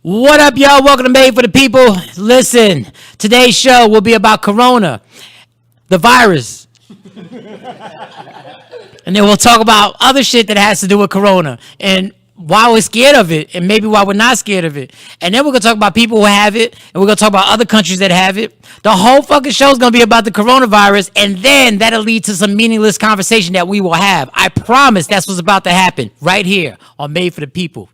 What up, y'all? Welcome to Made for the People. Listen, today's show will be about Corona, the virus. And then we'll talk about other shit that has to do with Corona and why we're scared of it and maybe why we're not scared of it. And then we're going to talk about people who have it, and we're going to talk about other countries that have it. The whole fucking show is going to be about the coronavirus, and then that'll lead to some meaningless conversation that we will have. I promise that's what's about to happen right here on Made for the People.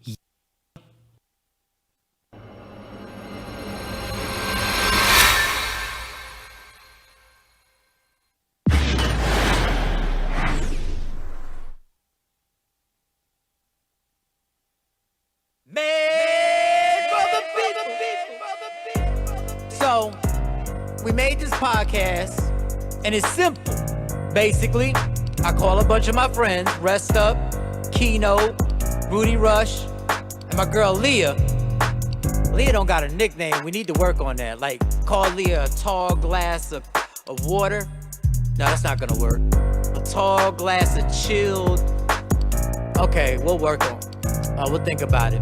So, we made this podcast, and it's simple. Basically, I call a bunch of my friends, Rest Up, Keynote, Rudy Rush, and my girl Leah. Leah don't got a nickname. We need to work on that. Like, call Leah a tall glass of water. No, that's not gonna work. A tall glass of chilled. Okay, we'll work on it. We'll think about it.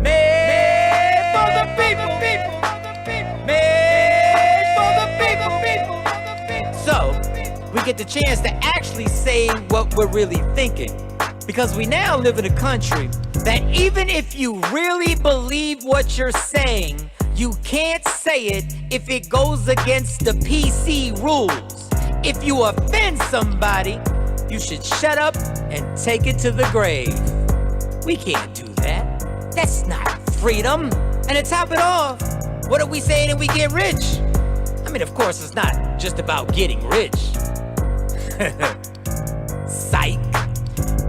Made for the people. Made for the people. So, we get the chance to actually say what we're really thinking. Because we now live in a country that even if you really believe what you're saying, you can't say it if it goes against the PC rules. If you offend somebody, you should shut up and take it to the grave. We can't do that. That's not freedom. And to top it off, what are we saying if we get rich? I mean, of course, it's not just about getting rich. Psych.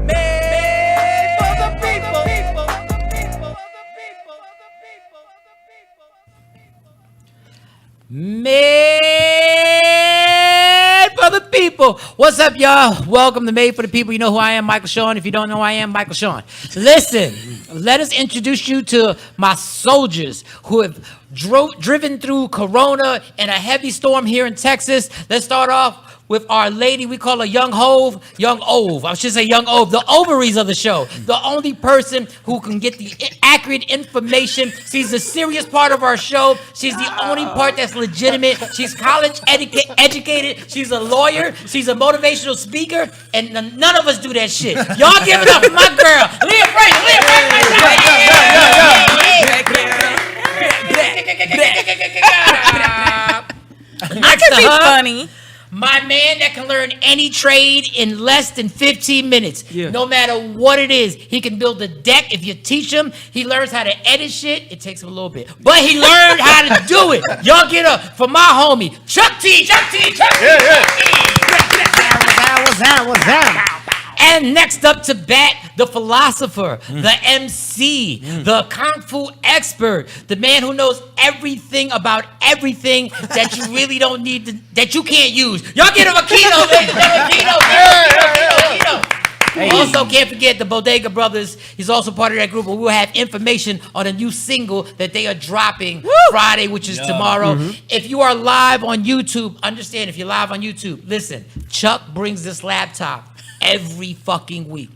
Made for the people. Made for the people. What's up, y'all? Welcome to Made for the People. You know who I am, Michael Shawn. If you don't know who I am, Michael Shawn. Listen, let us introduce you to my soldiers who have driven through Corona and a heavy storm here in Texas. Let's start off with our lady. We call her Young Ove. I should say Young Ove, the ovaries of the show. The only person who can get the accurate information. She's the serious part of our show. She's the only part that's legitimate. She's college educated. She's a lawyer. She's a motivational speaker. And none of us do that shit. Y'all give it up for my girl, Leah Frazier. I can be funny. My man that can learn any trade in less than 15 minutes. Yeah. No matter what it is. He can build a deck if you teach him. He learns how to edit shit. It takes him a little bit. But he learned how to do it. Y'all get up for my homie, Chuck Teez. What's that? And next up to bat, the philosopher, the MC, the Kung Fu expert, the man who knows everything about everything that you really don't need to, that you can't use. Y'all get him a Keynote, ladies and gentlemen. Keynote. Hey. Also, can't forget the Bodega Brothers. He's also part of that group, and we'll have information on a new single that they are dropping Friday, which is tomorrow. If you are live on YouTube, understand, if you're live on YouTube, listen, Chuck brings this laptop every fucking week,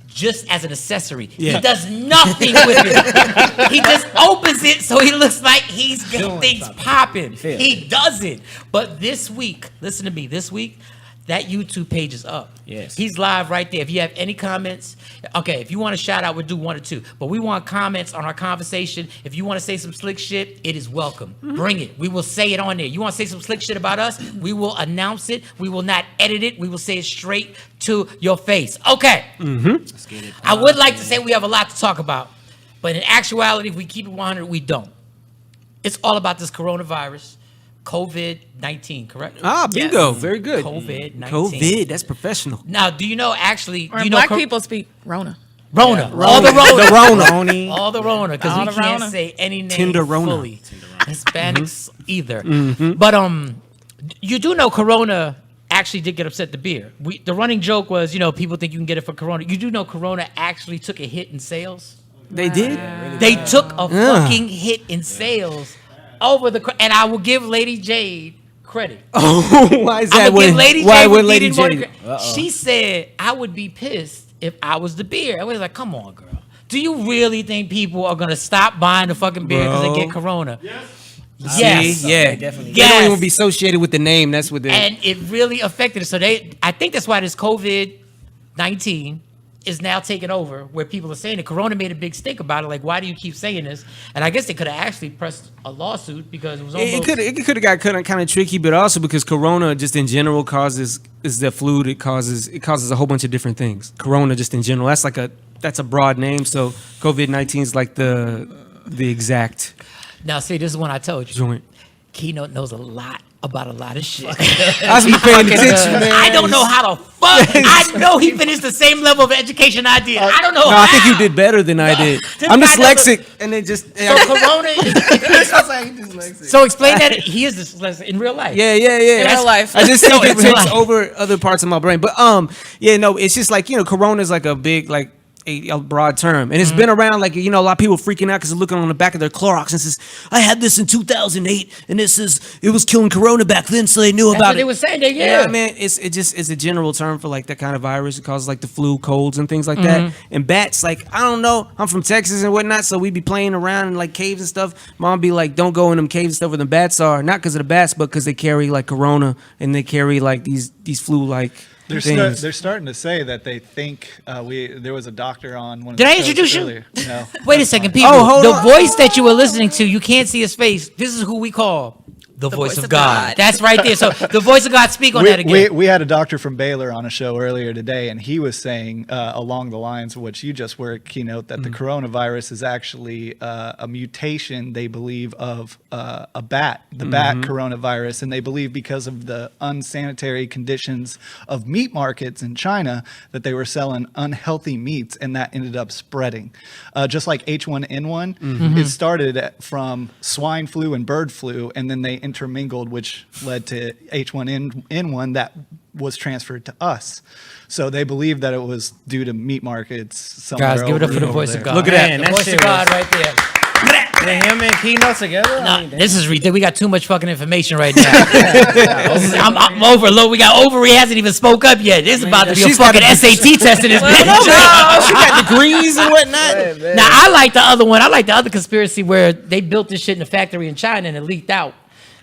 just as an accessory. Yeah. He does nothing with it. He just opens it so he looks like he's got things popping. Yeah. He doesn't. But this week, listen to me, this week, that YouTube page is up. Yes. He's live right there. If you have any comments, okay, if you want a shout out, we'll do one or two. But we want comments on our conversation. If you want to say some slick shit, it is welcome. Bring it. We will say it on there. You want to say some slick shit about us? We will announce it. We will not edit it. We will say it straight to your face. Okay. Let's get it. I would like to say we have a lot to talk about. But in actuality, if we keep it 100, we don't. It's all about this coronavirus. COVID-19, correct? Ah, bingo. Yes. Very good. COVID-19. COVID, that's professional. Now, do you know actually... Or black people speak Rona. Rona. Yeah. All the Rona. The Rona. All the Rona, because we can't say any name fully. Hispanics either. But you do know Corona actually did get upset the beer. The running joke was, people think you can get it for Corona. You do know Corona actually took a hit in sales? They did? They took a fucking hit in sales over and I will give Lady Jade credit. Oh, why is that? I would give Lady Jade would Lady Jade? She said, I would be pissed if I was the beer. I was like, come on, girl. Do you really think people are gonna stop buying the fucking beer because they get corona? Yes. See? Yeah. definitely. They don't Yes. even be associated with the name. That's what they. And it really affected it. So I think that's why this COVID-19 is now taking over, where people are saying that Corona made a big stink about it. Like, why do you keep saying this? And I guess they could have actually pressed a lawsuit because it was almost. It could have got kind of tricky, but also because Corona just in general is the flu. It causes a whole bunch of different things. Corona just in general. That's a broad name. So COVID-19 is like the exact Now, see, this is one I told you. joint. Keynote knows a lot about a lot of shit. I was paying attention, man. I don't know how to fuck. I know he finished the same level of education I did. I don't know No, how. I think you did better than I did. This I'm guy dyslexic, and it just. So Corona is. So explain that he is dyslexic in real life. Yeah. In real life. I just think No, it in real takes life. over other parts of my brain. But it's just like Corona is like a big a broad term, and it's been around like a lot of people freaking out because they're looking on the back of their Clorox and says, "I had this in 2008, and it was killing Corona back then, so they knew That's about what it." they were saying that, Yeah, man, it's a general term for like that kind of virus. It causes like the flu, colds, and things like that. And bats, like I don't know, I'm from Texas and whatnot, so we be playing around in like caves and stuff. Mom be like, "Don't go in them caves and stuff where the bats are," not because of the bats, but because they carry like Corona and they carry like these flu like. They're starting to say that they think there was a doctor on one of Did the I shows introduce you? earlier. No. Wait a second, people. Oh, hold the on. voice that you were listening to, you can't see his face. This is who we call the voice of God. That's right there. So the voice of God, speak on that again. We had a doctor from Baylor on a show earlier today, and he was saying along the lines of what you just were at Keynote, that the coronavirus is actually a mutation, they believe, of a bat, the bat coronavirus, and they believe because of the unsanitary conditions of meat markets in China that they were selling unhealthy meats, and that ended up spreading. Just like H1N1, it started from swine flu and bird flu, and then they intermingled, which led to H1N1 that was transferred to us. So they believe that it was due to meat markets somewhere. Guys, give it up for the over voice there. of God. Look at that. The That voice shit of God was- right there. Him and Keynote together. Nah, this is ridiculous. We got too much fucking information right now. I'm overloaded. We got over. He hasn't even spoke up yet. This is about to be a she's got fucking SAT test in this bitch. She got degrees and whatnot. Now, I like the other one. I like the other conspiracy where they built this shit in a factory in China and it leaked out.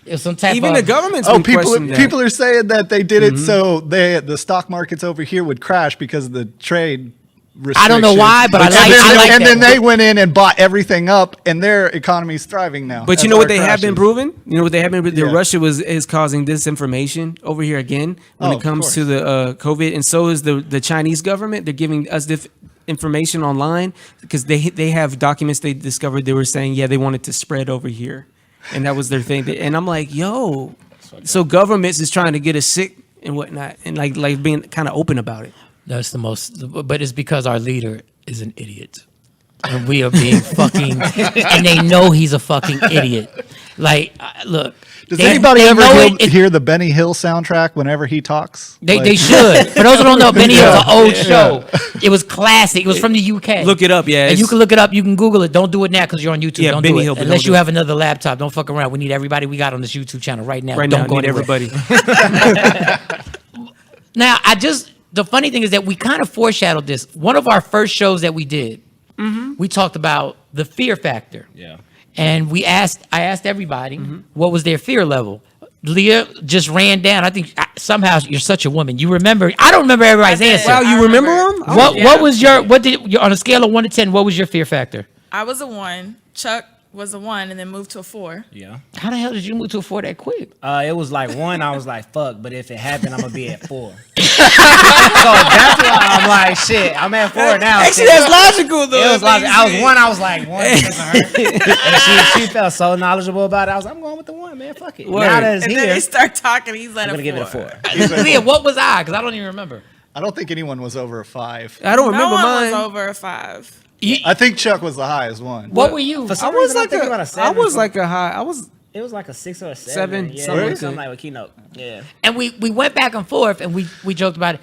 It was some type Even of... the government's Oh, been questioning that. people are saying that they did it so the stock markets over here would crash because of the trade restrictions. I don't know why, but I And like- then, I like and that. then they went in and bought everything up, and their economy's thriving now. But you as know what our they have been crashes. proven? You know what they have been proven? That Yeah. Russia is causing disinformation over here again when Oh, it of comes course. to the COVID, and so is the Chinese government. They're giving us information online because they have documents they discovered. They were saying, yeah, they wanted to spread over here, and that was their thing. And I'm like, yo, so governments is trying to get us sick and whatnot, and like being kind of open about it. That's the most... But it's because our leader is an idiot. And we are being fucking... and they know he's a fucking idiot. Like, look... Does they- anybody they ever know hear the Benny Hill soundtrack whenever he talks? They should. For those who don't know, Benny Hill is an old show. It was classic. It was from the UK. Look it up, yeah. And you can look it up. You can Google it. Don't do it now because you're on YouTube. Yeah, don't Benny do it. Hill, but Unless don't you do have another laptop. Don't fuck around. We need everybody we got on this YouTube channel right now. Right don't now, go I need anywhere. everybody. Now, the funny thing is that we kind of foreshadowed this. One of our first shows that we did, we talked about the fear factor. Yeah. And I asked everybody what was their fear level. Leah just ran down. I think somehow you're such a woman. You remember? I don't remember everybody's answer. Wow, you remember them? What was your on a scale of 1 to 10? What was your fear factor? I was a 1. Chuck was a 1 and then moved to a 4. Yeah. How the hell did you move to a 4 that quick? It was like 1. I was like, fuck. But if it happened, I'm gonna be at 4. So that's why I'm like, shit. I'm at 4 now. Actually, shit. that's logical though. It was like I was 1. I was like 1 because of her, and she felt so knowledgeable about it. I was like, I'm going with the 1, man. Fuck it. Word. Now that it's And here, then they start talking. He's like, I'm gonna give it a 4. Leah, what was I? Because I don't even remember. I don't think anyone was over a 5. I don't No remember one mine. was over a 5. I think Chuck was the highest one. What were you? For I some was reason, I'm like thinking about a I 7. was like a high. I was. It was like a 6 or a 7. 7, Yeah, something like something that. like with Keynote. Yeah. And we went back and forth and we joked about it.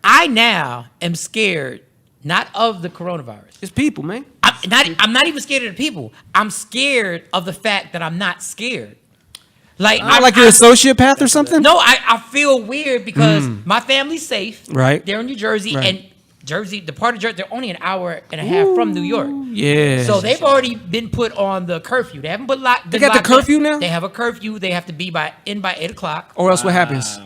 I now am scared not of the coronavirus. It's people, man. I'm not even scared of the people. I'm scared of the fact that I'm not scared. Like Like you're a sociopath or something. No, I feel weird because my family's safe. Right. They're in New Jersey, Right. and Jersey, the part of Jersey, they're only an hour and a half from New York. Yeah. So they've already been put on the curfew. They haven't They got the curfew now? They have a curfew. They have to be in by 8 o'clock. Or else what happens?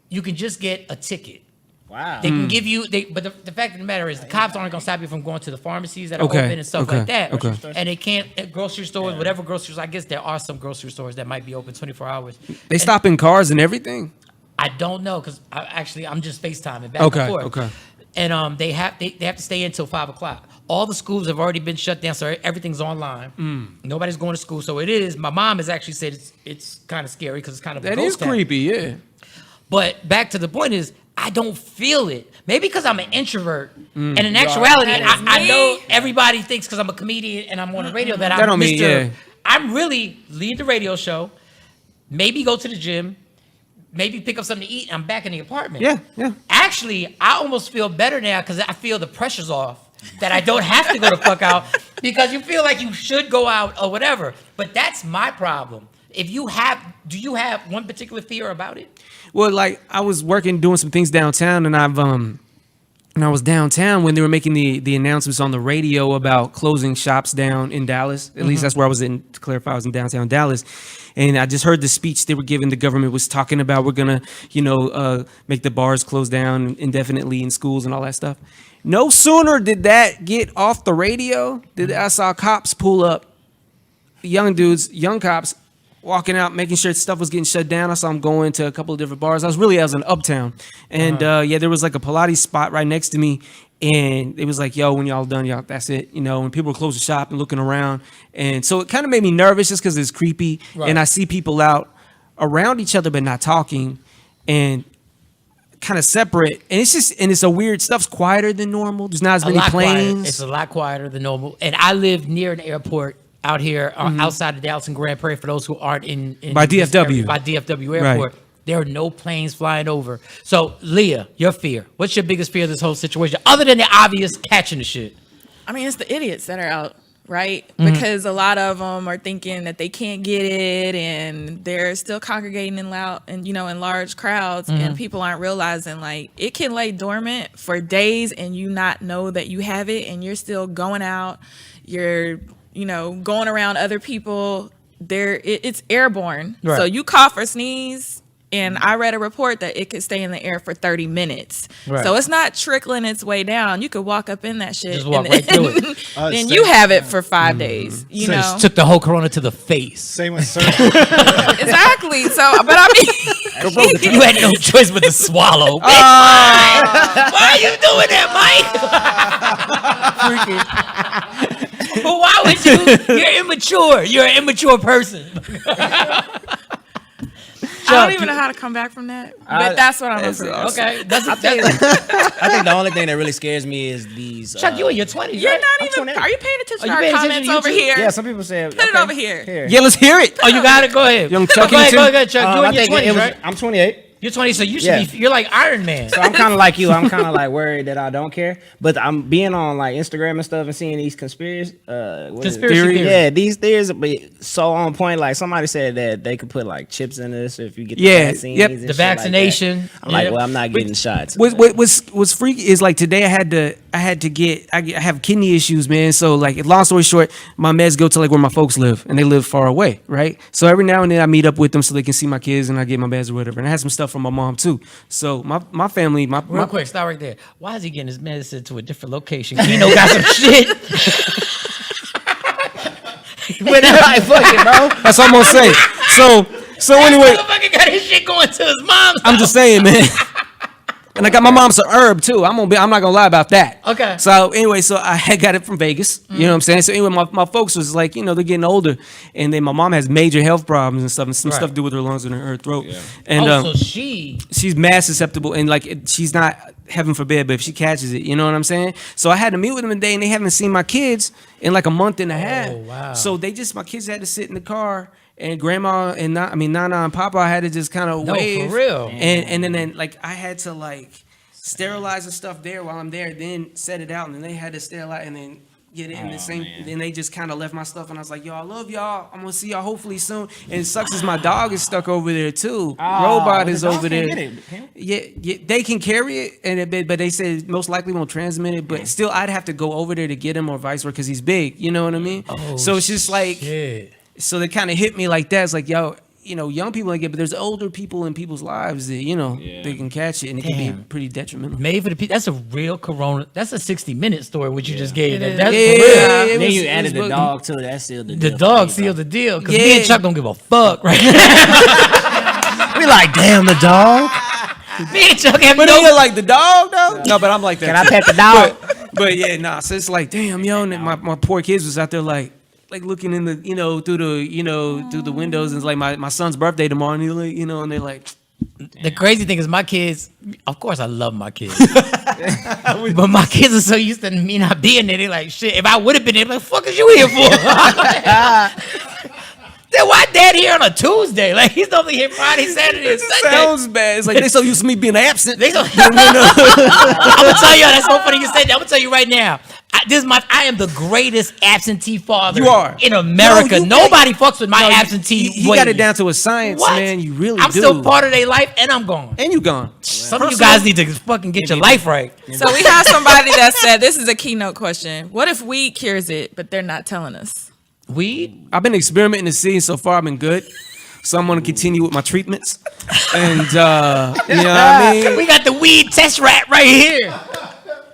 You can just get a ticket. Wow. They can give you, but the fact of the matter is the cops aren't going to stop you from going to the pharmacies that are Okay, open and stuff okay, like that. okay. And they can't, at grocery stores, whatever grocery stores, I guess there are some grocery stores that might be open 24 hours. They stop in cars and everything? I don't know because I'm just FaceTiming back and forth. Okay. And they have to stay until 5 o'clock. All the schools have already been shut down, so everything's online. Nobody's going to school, so it is. My mom has actually said it's kind of scary because it's kind of a That ghost is town. creepy, yeah. But back to the point is, I don't feel it. Maybe because I'm an introvert, and in actuality, I know everybody thinks because I'm a comedian and I'm on the radio that I'm don't mean, Mr. yeah. I'm really lead the radio show, maybe go to the gym, maybe pick up something to eat, and I'm back in the apartment. Yeah. Actually, I almost feel better now because I feel the pressure's off. That I don't have to go the fuck out because you feel like you should go out or whatever. But that's my problem. Do you have one particular fear about it? Well, like I was doing some things downtown, and I was downtown when they were making the announcements on the radio about closing shops down in Dallas. At least that's where I was in. To clarify, I was in downtown Dallas, and I just heard the speech they were giving. The government was talking about we're gonna, make the bars close down indefinitely in schools and all that stuff. No sooner did that get off the radio, I saw cops pull up, young cops. Walking out, making sure stuff was getting shut down. I saw him going to a couple of different bars. I was in Uptown. And there was like a Pilates spot right next to me. And it was like, yo, when y'all done, y'all, that's it. When people were closing shop and looking around. And so it kind of made me nervous just because it's creepy. Right. And I see people out around each other but not talking and kind of separate. And it's a weird stuff's quieter than normal. There's not as many planes. It's a lot quieter than normal. And I live near an airport out here outside of Dallas and Grand Prairie for those who aren't in By this DFW. area, by DFW airport. Right. There are no planes flying over. So, Leah, your fear. What's your biggest fear of this whole situation? Other than the obvious catching the shit. I mean, it's the idiots that are out, right? Because a lot of them are thinking that they can't get it, and they're still congregating in large crowds, and people aren't realizing like it can lay dormant for days, and you not know that you have it, and you're still going out. You're going around other people. It's airborne. Right. So you cough or sneeze, and I read a report that it could stay in the air for 30 minutes. Right. So it's not trickling its way down. You could walk up in that shit. Just walk right through it. And you have it for 5 days. You So know? just took the whole corona to the face. Same with surgery. Exactly. So, but I mean, You had no choice but to swallow. Why are you doing that, Mike? But why would you? You're immature. You're an immature person. I don't even know how to come back from that. But that's what I'm afraid of. Okay. I think the only thing that really scares me is these. Chuck, you in your 20s, You're right? not even. 28. Are you paying attention Are to you our paying attention comments to over YouTube? here? Yeah, some people say. Put it over here. Yeah, let's hear it. Oh, you got it? Go ahead. Young Chuck, go ahead, you go too? ahead, Chuck. You in your 20s, right? I'm 28. You're 20, so you should Yeah. be. You're like Iron Man. So I'm kind of like you. I'm kind of like worried that I don't care. But I'm being on like Instagram and stuff and seeing these conspiracy Conspiracy theories. Yeah, these theories are so on point. Like somebody said that they could put like chips in this if you get the Yeah, vaccines. yep. and The shit like that. vaccination. I'm like, Yeah. well, I'm not getting shots. What's freaky is like today I have kidney issues, man. So like long story short, my meds go to like where my folks live, and they live far away, right? So every now and then I meet up with them so they can see my kids, and I get my meds or whatever. And I had some stuff from my mom too. So my family, Real quick, stop right there. Why is he getting his medicine to a different location? Keynote got some shit. Fuck it, bro. that's all I'm gonna say. So anyway, Motherfucker got his shit going to his mom's. I'm just saying, man. And I got my mom some herb too. I'm not gonna lie about that. Okay. So anyway, I had got it from Vegas. You know what I'm saying? So anyway, my folks was like, they're getting older, and then my mom has major health problems and stuff, and some Right. stuff to do with her lungs and her throat. And So she's mad susceptible, and like she's not, heaven forbid, but if she catches it, you know what I'm saying? So I had to meet with them today, and they haven't seen my kids in like a month and a half. wow. So my kids had to sit in the car. And grandma and Nana and Papa had to just kind of No, wave. for real. And then like I had to like sterilize the stuff there while I'm there, then set it out, and then they had to sterilize, and then Yeah, in the same. Then they just kind of left my stuff, and I was like, "Yo, I love y'all. I'm gonna see y'all hopefully soon." And it sucks is my dog is stuck over there too. Robot is over there. Yeah, they can carry it, but they said most likely won't transmit it. But still, I'd have to go over there to get him or vice versa because he's big. You know what I mean? So it's just like, so they kind of hit me like that. It's like, yo. Young people like it, but there's older people in people's lives that, they can catch it, and it can be pretty detrimental. Made for the people. That's a real corona. That's a 60-minute story, what you just gave. That's Then you added the dog too. That sealed the deal. The dog sealed the deal. Because me and Chuck don't give a fuck, right? We like, damn, the dog. Me and Chuck have But you're like the dog, though? No, but I'm like that. Can I pet the dog? But yeah, nah. So it's like, damn, yo, and my poor kids was out there like looking in the, through the windows, and it's like my son's birthday tomorrow, and and they're like, the crazy thing is my kids, of course I love my kids, but my kids are so used to me not being there. They're like, shit, if I would have been there, like, fuck is you here for? Then why dad here on a Tuesday? Like, he's normally here Friday, Saturday, and Sunday. Sounds bad. It's like they so used to me being absent. I'm gonna tell you, that's so funny you said that. I'm gonna tell you right now. I am the greatest absentee father in America. Nobody fucks with my absentee. You got it down to a science, man. You really do. I'm still part of their life, and I'm gone. And you gone. Some of you guys need to fucking get your life right. So we have somebody that said, this is a keynote question. What if weed cures it, but they're not telling us? Weed? I've been experimenting to see, so far I've been good. So I'm gonna continue with my treatments. And you know what I mean? We got the weed test rat right here.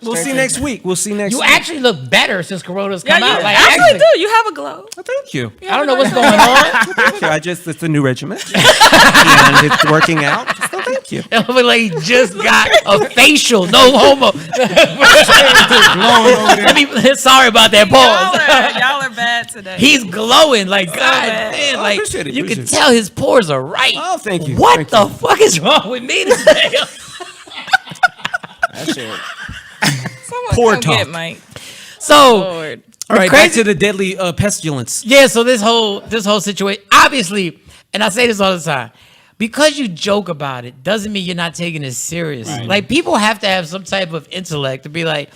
We'll see next week. You actually look better since Corona's come out. Like, actually do. You have a glow. Oh, thank you. I don't know what's going on. Thank you. It's a new regimen. And it's working out. So thank you. It look like he just got a facial. No homo. Sorry about that pause. Y'all are bad today. He's glowing like God bad. damn. Like appreciate it, you can appreciate tell his pores are right. Oh, thank you. What Thank the you. fuck is wrong with me today? That shit. Someone Poor come talk. get Mike. So, Lord. All right, crazy- back to the deadly pestilence. yeah, so this whole situation, obviously, and I say this all the time, because you joke about it doesn't mean you're not taking it serious. Right. Like, people have to have some type of intellect to be like,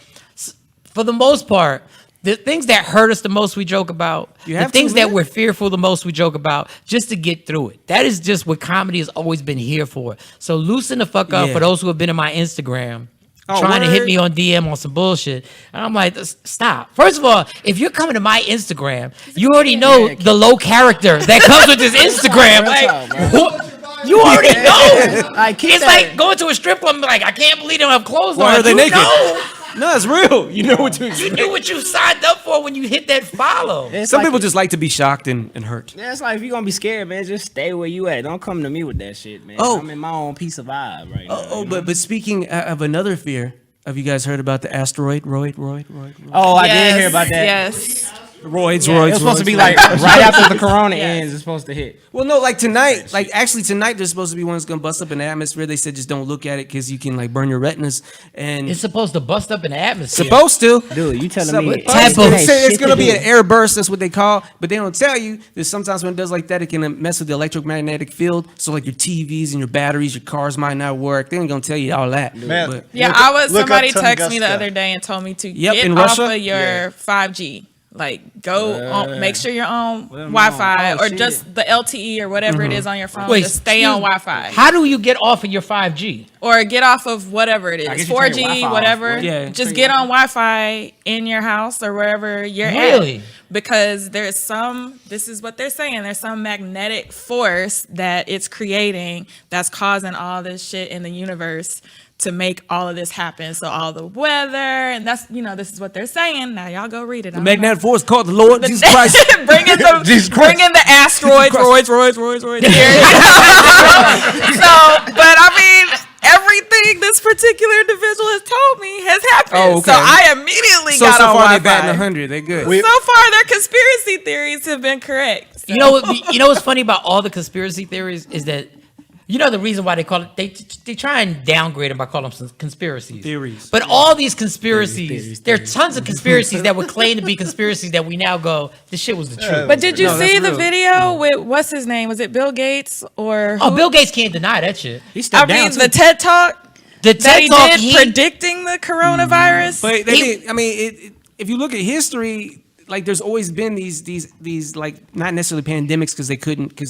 for the most part, the things that hurt us the most we joke about, You the have to, things that man. we're fearful the most we joke about, just to get through it. That is just what comedy has always been here for. So loosen the fuck up Yeah. for those who have been in my Instagram. Oh, Trying to hit word? me on DM on some bullshit. And I'm like, stop. First of all, if you're coming to my Instagram, you already know the low character that comes with this Instagram. Like, you already know. It's like going to a strip club and be like, I can't believe they don't have clothes on. Why are they You naked? know. No, it's real. You know what to You expect. knew what you signed up for when you hit that follow. It's Some like- people just like to be shocked and hurt. Yeah, it's like if you're gonna be scared, man, just stay where you at. Don't come to me with that shit, man. Oh. I'm in my own piece of vibe right now. Oh, you know? but speaking of another fear, have you guys heard about the asteroid? Oh, I did hear about that. Yes. Roids. It was supposed to be like right after the corona ends. It's supposed to hit. Well, no, like tonight, tonight there's supposed to be one that's gonna bust up in the atmosphere. They said just don't look at it because you can like burn your retinas. And It's supposed to bust up in the atmosphere. supposed to. Dude, you telling So, me? but Taboo. they say it's Shit gonna to be do. an air burst. That's what they call. But they don't tell you that sometimes when it does like that, it can mess with the electromagnetic field. So like your TVs and your batteries, your cars might not work. They ain't gonna tell you all that. Man. But, Yeah, Look somebody up texted me the Tunguska. other day and told me to Yep, get in off Russia? of your 5G. Like, go on, make sure you're on Well, Wi-Fi oh, or shit. just the LTE or whatever it is on your phone. Wait, just stay on excuse- Wi-Fi. How do you get off of your 5G? Or get off of whatever it I is, guess you turn your 4G, Wi-Fi off, whatever. right? Yeah, Just turn get your on Wi-Fi in your house or wherever you're Really? at. Because this is what they're saying, there's some magnetic force that it's creating that's causing all this shit in the universe to make all of this happen. So all the weather, and that's, this is what they're saying. Now y'all go read it. the magnetic force called the Lord Jesus Christ. bring in the asteroids, roids here. So, but I mean, everything this particular individual has told me has happened. Oh, okay. So I immediately So got on far they Wi-Fi. batting 100. They good. So far, their conspiracy theories have been correct. So. You know what's funny about all the conspiracy theories is that, the reason why they call it, they try and downgrade them by calling them conspiracies. Theories. But all these conspiracies, there are tons of conspiracies that would claim to be conspiracies that we now go, this shit was the truth. But did you No, that's see the real. video with what's his name? Was it Bill Gates or? Oh, who? Bill Gates can't deny that shit. He I stepped down mean, too. the TED Talk The that TED he Talk, did predicting the coronavirus. But they did, I mean, if you look at history, like there's always been these like not necessarily pandemics because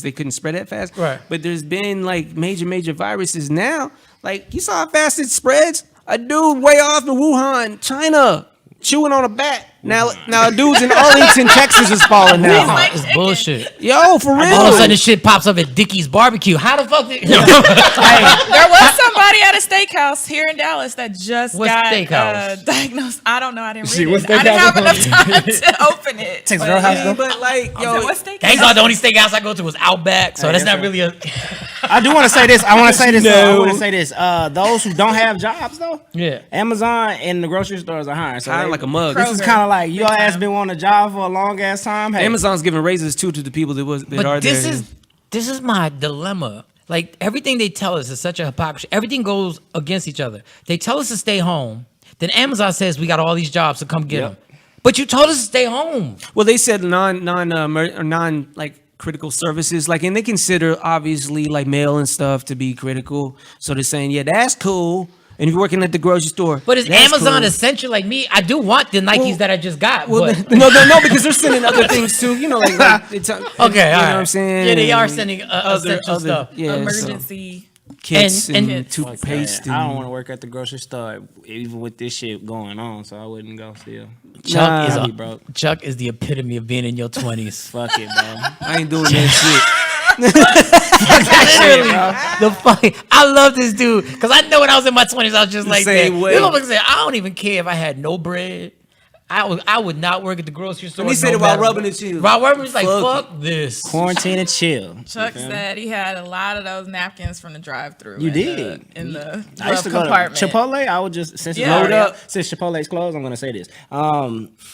they couldn't spread that fast. Right. But there's been like major viruses now. Like you saw how fast it spreads. A dude way off in Wuhan, China, chewing on a bat. Now dudes in Arlington, Texas is falling now. It's bullshit. Yo, for real. All of a sudden, this shit pops up at Dickie's Barbecue. How the fuck did... There was somebody at a steakhouse here in Dallas that just What got steakhouse? diagnosed. I don't know. I didn't See, read what it. I didn't have enough steakhouse? time to open it. Texas But, Roadhouse, yeah. though? But like, So yo, what steakhouse? Thanks God, the only steakhouse I go to was Outback, so that's that's not really a... I do want to say this. I want to say this. No. I want to say this. Those who don't have jobs though, Yeah. Amazon and the grocery stores are hiring. So kind of like a mug. Kroger. this is kind of like your Big ass time. been wanting a job for a long ass time. Hey, Amazon's giving raises too to the people that But are this there. this is my dilemma. Like everything they tell us is such a hypocrisy. Everything goes against each other. They tell us to stay home. Then Amazon says we got all these jobs, so come get them. But you told us to stay home. Well, they said non like critical services, like, and they consider obviously like mail and stuff to be critical. So they're saying, yeah, that's cool. And if you're working at the grocery store, But is that's Amazon cool. essential like me? I do want the Nikes that I just got. Well, but... no, because they're sending other things too. You know, like it's, Okay, you know what alright. I'm saying? Yeah, they are And sending essential stuff. Yeah, Emergency. so kits And- and, and- toothpaste. I don't and- want to work at the grocery store even with this shit going on, so I wouldn't go still. Chuck is I'd a, be broke. Chuck is the epitome of being in your 20s. Fuck it, bro. I ain't doing that shit. Literally, the fucking. I love this dude because I know when I was in my 20s, I was just like that. same way. This motherfucker said, "I don't even care if I had no bread. I would not work at the grocery store." And he said it while rubbing his chin. While rubbing, he's like, Fuck "Fuck this." Quarantine and chill. Chuck said he had a lot of those napkins from the drive-through. You in did. in the I used to glove go compartment. to Chipotle. I would just since it's Yeah. loaded up, since Chipotle's closed, I'm gonna say this.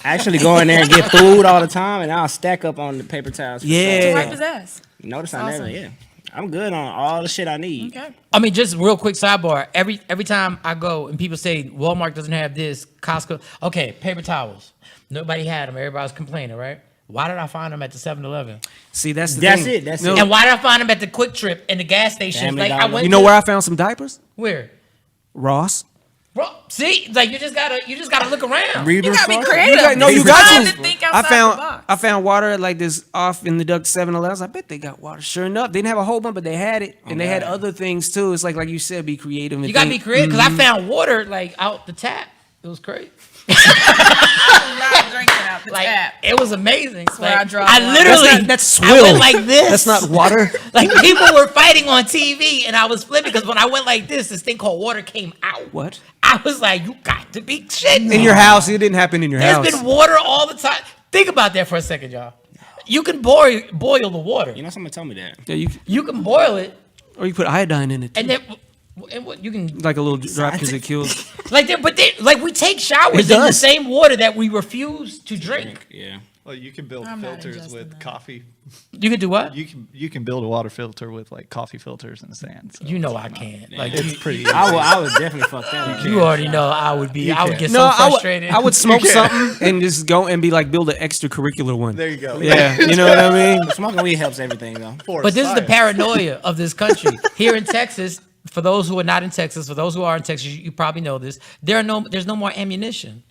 Actually go in there and get food all the time, and I'll stack up on the paper towels. For Yeah. To stuff. wipe his ass. Notice I Awesome. never. Yeah, I'm good on all the shit I need. Okay. I mean, just real quick sidebar. Every time I go and people say Walmart doesn't have this, Costco. Okay, paper towels. Nobody had them. Everybody was complaining, right? Why did I find them at the 7-Eleven? See, that's the That's thing. it. That's No, it. And why did I find them at the Quick Trip and the gas stations? Family Like I Dollar. went. You know to- where I found some diapers? Where? Ross. Bro, see, like you just gotta look around. You gotta be creative. You got, no, you It's got time to. to think I outside the box. found I found water at like this off in the duck 7-Eleven. I bet they got water. Sure enough, they didn't have a whole bunch, but they had it, and they had other things too. It's like you said, be creative. And You gotta be think. creative because I found water like out the tap. It was crazy. I'm not drinking out the Like tap. it was amazing. where Like, I draw I the line. literally That's I swill. went like this. That's not water. Like people were fighting on TV, and I was flipping because when I went like this thing called water came out. What? I was like, you got to be shitting In me. your house, it didn't happen in your There's house. been water all the time. Think about that for a second, y'all. You can boil the water. You know, somebody told me that. Yeah, You can boil it, or you put iodine in it, too. and then and what you can like a little drop because it kills. like we take showers It in the does. same water that we refuse to drink. Yeah. Well, you can build I'm not filters adjusting with that. coffee. You can do what? You can build a water filter with like coffee filters and sand. So You know I can't. Like it's you, pretty. I would definitely fuck that up. you already know I would be. I would get No, so frustrated. I would smoke something and just go and be like build an extracurricular one. There you go. Yeah, you know what I mean. Smoking weed helps everything though. But this is the paranoia of this country. Here in Texas, for those who are not in Texas, for those who are in Texas, you probably know this. There's no more ammunition.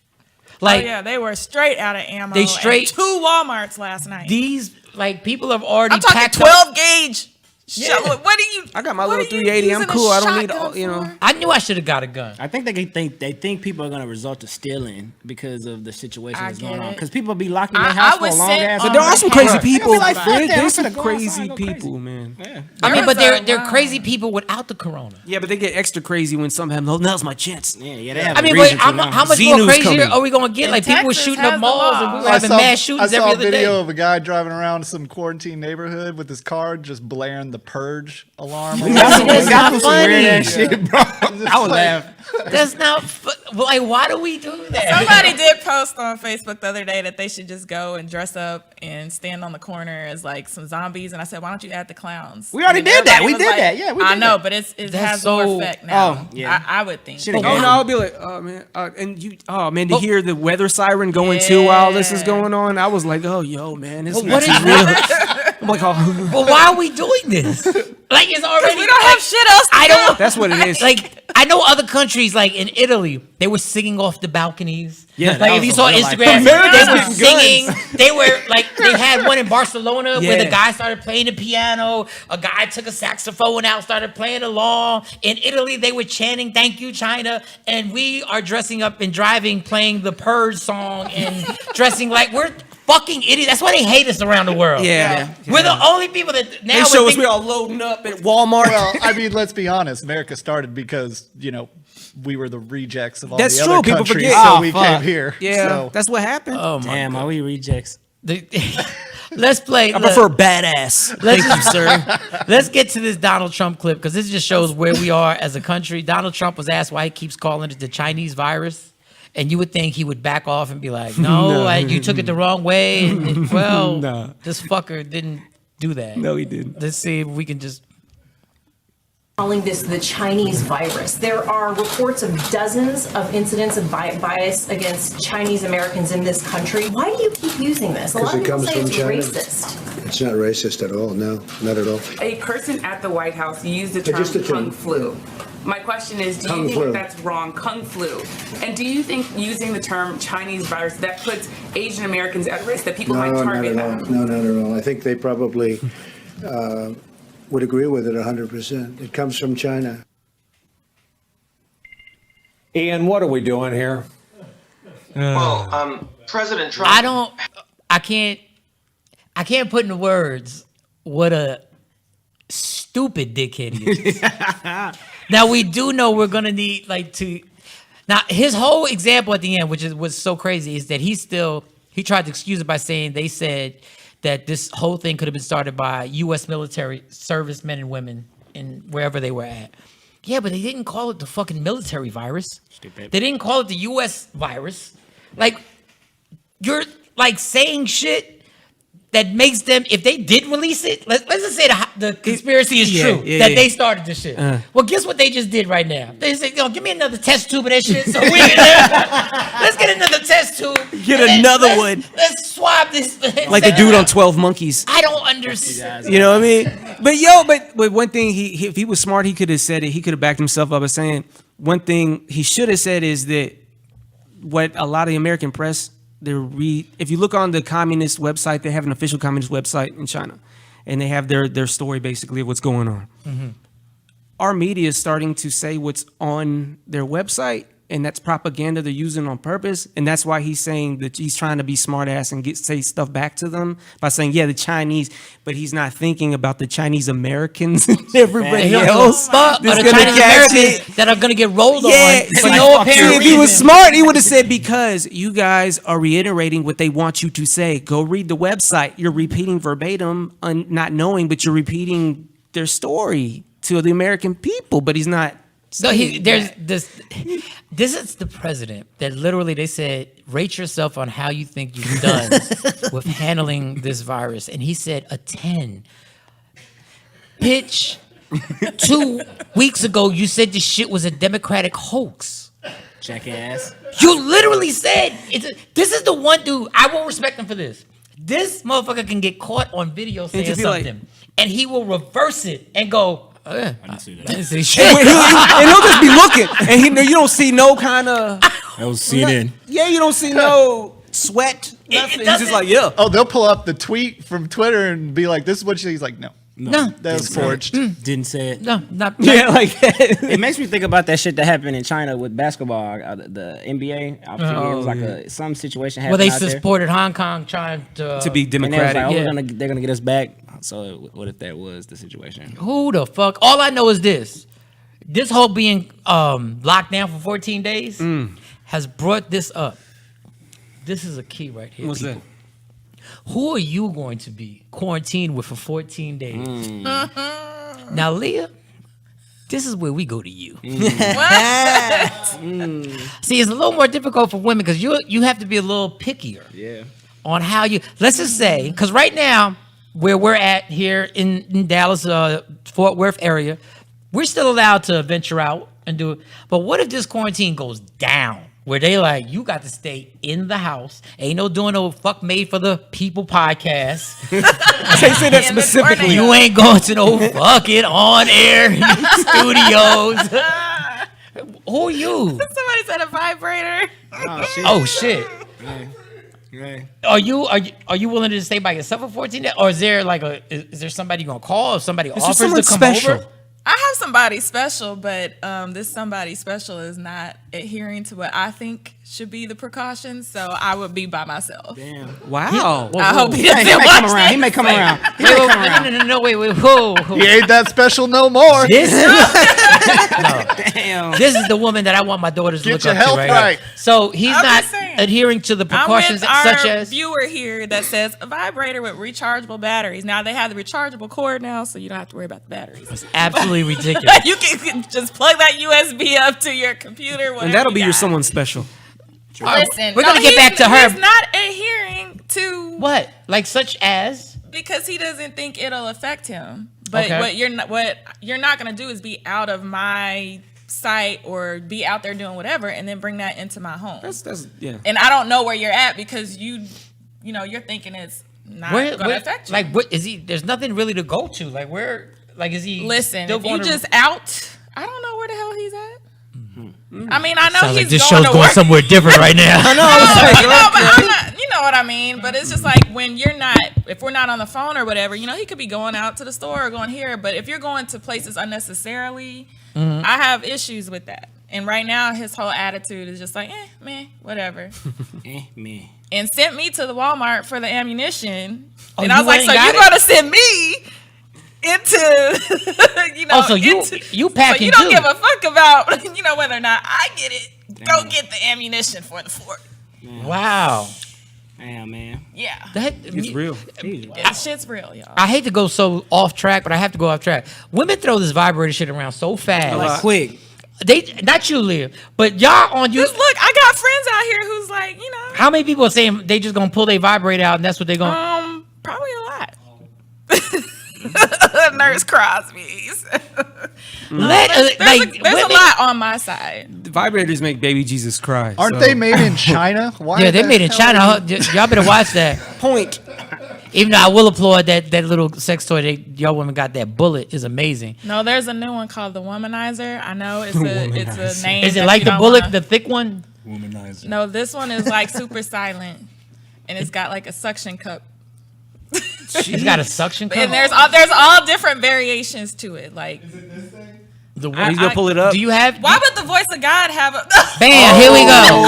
Like Oh yeah, they were straight out of ammo. They at straight- 2 Walmarts last night. these, like people have already I'm talking packed 12 gauge. Yeah. What do you? I got my what little are you 380. I'm using a cool. I don't need shotgun all, you know. for? I knew I should have got a gun. I think they think people are gonna resort to stealing because of the situation I that's going get on. it. Because people be locked in their I house for would a long sit ass. on But there are some crazy Right. people. They'll be like, fuck that, I'm There's some finna go crazy outside, go crazy. people, man. Yeah. I mean, There but was they're a- crazy people without the corona. Yeah, but they get extra crazy when something happens. Oh, now's my chance. Yeah, they have I mean, a reason wait, to now. how much Xenu's more crazier coming. are we gonna get? And Like people were Texas shooting has up the malls law. and we were I having saw, mass shootings I every saw a other video day. of a guy driving around some quarantine neighborhood with his car just blaring the purge alarm. That's not Some weird ass funny. shit, bro. I would laugh. That's not like why do we do that? Somebody did post on Facebook the other day that they should just go and dress up and stand on the corner as like some zombies. And I said, why don't you add the clowns? We already And did that. everybody We was did like, that. Yeah, we I did know, that. but it That's has so- more effect now. Oh, yeah. I would think. Should've Oh Yeah. no, I'll be like, oh man, to hear the weather siren going too while this is Yeah. going on. I was like, oh yo, man, this But what is is real. I'm like, oh, But why are we doing this? Like it's already. We don't have shit else to I do. don't. that's what it is. Like I know other countries like in Italy, they were singing off the balconies. Yeah, like that if was you a saw real Instagram, life. they were Americans singing. with They were like they had one in Barcelona where the Yeah. guy started playing the piano. A guy took a saxophone out, started playing along. In Italy, they were chanting "Thank you, China," and we are dressing up and driving, playing the Purge song and dressing like we're fucking idiots. That's why they hate us around the world. Yeah. We're the only people that now They we're show us thinking- we all loading up at Walmart. Well, I mean, let's be honest. America started because we were the rejects of all That's the true. other People countries, forget. so Oh, we fuck. came here. yeah, So. that's what happened. Oh my Damn, are we rejects? Let's play. I prefer badass. Thank you, sir. Let's get to this Donald Trump clip because this just shows where we are as a country. Donald Trump was asked why he keeps calling it the Chinese virus. And you would think he would back off and be like, no, you took it the wrong way. And, well, No. this fucker didn't do that. No, he didn't. Let's see if we can just. Calling this the Chinese virus. There are reports of dozens of incidents of bias against Chinese Americans in this country. Why do you keep using this? A lot of people say it's racist. It's not racist at all. No, not at all. A person at the White House used the Just term a term. kung flu. My question is, do Kung you think flu. that's wrong, kung flu? And do you think using the term Chinese virus, that puts Asian Americans at risk, that people might No, not target at all. them? No, not at all. I think they probably would agree with it 100%. It comes from China. Ian, what are we doing here? Well, President Trump. I can't put into words what a stupid dickhead he is. Now we do know we're gonna need now his whole example at the end, which was so crazy, is that he tried to excuse it by saying they said that this whole thing could have been started by U.S. military servicemen and women in wherever they were at. Yeah, but they didn't call it the fucking military virus. Stupid. They didn't call it the U.S. virus. Like, you're like saying shit that makes them, if they did release it, let's just say the conspiracy is true, that they started this shit. Well, guess what they just did right now? They said, give me another test tube of that shit. So let's get another test tube. Get another one. Let's swab this. Like the dude on 12 Monkeys. I don't understand. You know what I mean? But one thing, if he was smart, he could have said it. He could have backed himself up by saying, one thing he should have said is that what a lot of the American press, if you look on the communist website, they have an official communist website in China, and they have their story basically of what's going on. Mm-hmm. Our media is starting to say what's on their website, and that's propaganda they're using on purpose. And that's why he's saying that he's trying to be smart ass and say stuff back to them by saying, yeah, the Chinese, but he's not thinking about the Chinese Americans and everybody else. But that's the gonna Chinese catch Americans it. that are going to get rolled Yeah, on for like, no apparent if reason. he was smart, he would have said, because you guys are reiterating what they want you to say. Go read the website. You're repeating verbatim, not knowing, but you're repeating their story to the American people. But he's not. No, there's this. This is the president that literally they said, rate yourself on how you think you've done with handling this virus, and he said a 10. Bitch, 2 weeks ago you said this shit was a Democratic hoax. Jackass. You literally said this is the one dude I won't respect him for this. This motherfucker can get caught on video saying just be something, and he will reverse it and go. Oh, yeah, I didn't see that. I didn't see shit. And he'll just be looking, and you don't see no kind of. That was CNN. Yeah, you don't see no sweat. Nothing. He's just doesn't- like, yeah. Oh, they'll pull up the tweet from Twitter and be like, "This is what he's like." No, No. that was forged. Didn't say it. No, not Yeah, like It makes me think about that shit that happened in China with basketball, the NBA. I forget, it was like some situation Well, they happened out there. supported Hong Kong trying to be And they was democratic. like, Yeah. they're gonna get us back. So what if that was the situation? Who the fuck? All I know is this. This whole being locked down for 14 days has brought this up. This is a key right here. What's people. Who are you going to be quarantined with for 14 days? Now, Leah, this is where we go to you. See, it's a little more difficult for women because you have to be a little pickier on how you. Let's just say, because right now, where we're at here in Dallas, Fort Worth area, we're still allowed to venture out and do it. But what if this quarantine goes down? Where they like, you got to stay in the house. Ain't no doing no fuck made for the people podcast. They say that specifically. You ain't going to no fucking on air studios. Who are you? Somebody said a vibrator. Oh shit. Right. Are you willing to stay by yourself for 14 days, or is there is there somebody you gonna call if somebody offers to come special? over? I have somebody special, but this somebody special is not adhering to what I think should be the precautions, so I would be by myself. Damn. Wow. I hope he He doesn't may watch come around. He this. may come around. No, wait, whoa. He ain't that special no more. This Damn. this is the woman that I want my daughters to Get look your up to health right, right. now. So he's I'm not just saying. adhering to the I'm precautions with our such as viewer here that says a vibrator with rechargeable batteries. Now they have the rechargeable cord now, so you don't have to worry about the batteries. absolutely ridiculous. You can just plug that USB up to your computer, whatever And that'll be you your got. someone special. Listen, We're gonna get back to her. He's not adhering to What? Like such as? because he doesn't think it'll affect him. But Okay. what you're not gonna do is be out of my sight or be out there doing whatever and then bring that into my home. That's yeah. And I don't know where you're at because you're thinking it's not gonna affect you. Like what is he? There's nothing really to go to. Like where? Like is he? Listen, still if you going to- just out, I don't know where the hell he's at. I mean, I know Sounds he's like this going show's to going work. somewhere different right now. But I'm not, you know what I mean? But it's just like when if we're not on the phone or whatever, he could be going out to the store or going here. But if you're going to places unnecessarily, I have issues with that. And right now, his whole attitude is just like, man, whatever. Man. And sent me to the Walmart for the ammunition. Oh, and I was you like, went so and you're got it? going to send me into, So you so packing you don't too. give a fuck about, whether or not I get it. Go get the ammunition for the fort. Wow. Damn, man. Yeah. It's real. Shit's real, y'all. I hate to go so off track, but I have to go off track. Women throw this vibrator shit around so fast. Like quick. They not you, Leah, but y'all on you. Just look, I got friends out here who's like, How many people are saying they just gonna pull their vibrator out and that's what they gonna? Probably a lot. Nurse Crosby's. Let There's women- a lot on my side. The vibrators make baby Jesus cry. Aren't so- they made in China? Why Yeah, they the made in hell China. Y'all better watch that. Point. Even though I will applaud that little sex toy y'all women got, that bullet is amazing. No, there's a new one called the Womanizer. I know it's a name. Is it that like you the don't bullet, wanna- the thick one? Womanizer. No, this one is like super silent, and it's got like a suction cup. It's got a suction cup. And there's all different variations to it. Like, The He's gonna pull it up. Do you have? why would the voice of God have a? Bam! Here we go.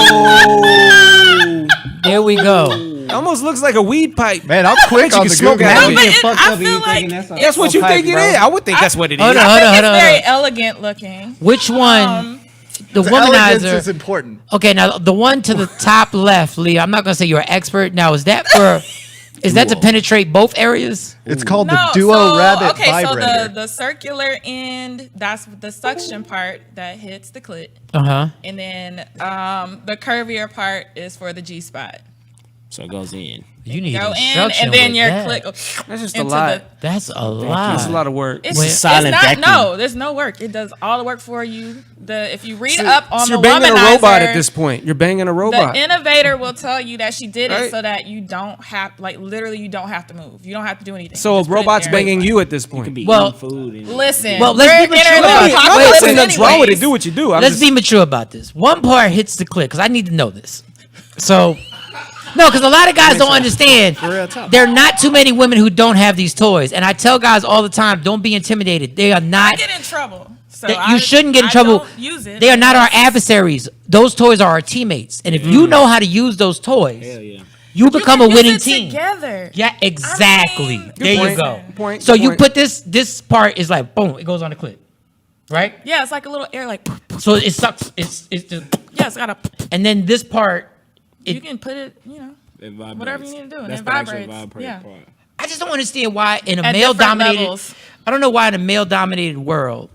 There we go. It almost looks like a weed pipe. Man, I'm quick You on can the smoke Google. out of but it. I feel like That's what you think it is. I would think that's what it is. Hold on, I hold think on, it's hold on. very elegant looking. Which one? The The elegance Womanizer. is important. Okay, now the one to the top left, Leah. I'm not gonna say you're an expert. Now, is that to penetrate both areas? It's called No, the Duo Rabbit okay, Vibrator. so the circular end, that's the suction part that hits the clit. Uh-huh. And then the curvier part is for the G spot. So it goes in. You need Go in, instruction and then with your that. clit That's just a into lot. That's a lot. That's a lot of work. It's, Well, it's silent not, vacuum. no, there's no work. It does all the work for you. If you read up on So the you're banging Womanizer, a robot at this point. You're banging a the robot. innovator will tell you that she did it Right. so that you don't have, literally, you don't have to move. You don't have to do anything. So a Just put it robot's there. banging you at this It could point. be Well- eating food. And Listen, Well, let's we're be mature entering the about it. I'm not apocalypse saying nothing's wrong with it. anyways. Do what you do. Let's be mature about this. One part hits the clit because I need to know this. So, no, because a lot of guys don't understand. There are not too many women who don't have these toys, and I tell guys all the time, don't be intimidated. They are I not. get in trouble. So That you shouldn't get in I trouble. don't use it. They are not our adversaries. Those toys are our teammates. And if you know how to use those toys, hell yeah. you become a use winning it team. together. Yeah, exactly. I mean, there you point. go. Point. So you Point. put this part is like boom, it goes on the clip, right? Yeah, it's like a little air, like, So it sucks. It's just, yeah, it's got a, and then this part. you can put it, It vibrates. whatever you need to do, and That's it the actual vibrates. vibrate Yeah. part. I just don't understand why in a At male different dominated. levels. I don't know why in a male dominated world,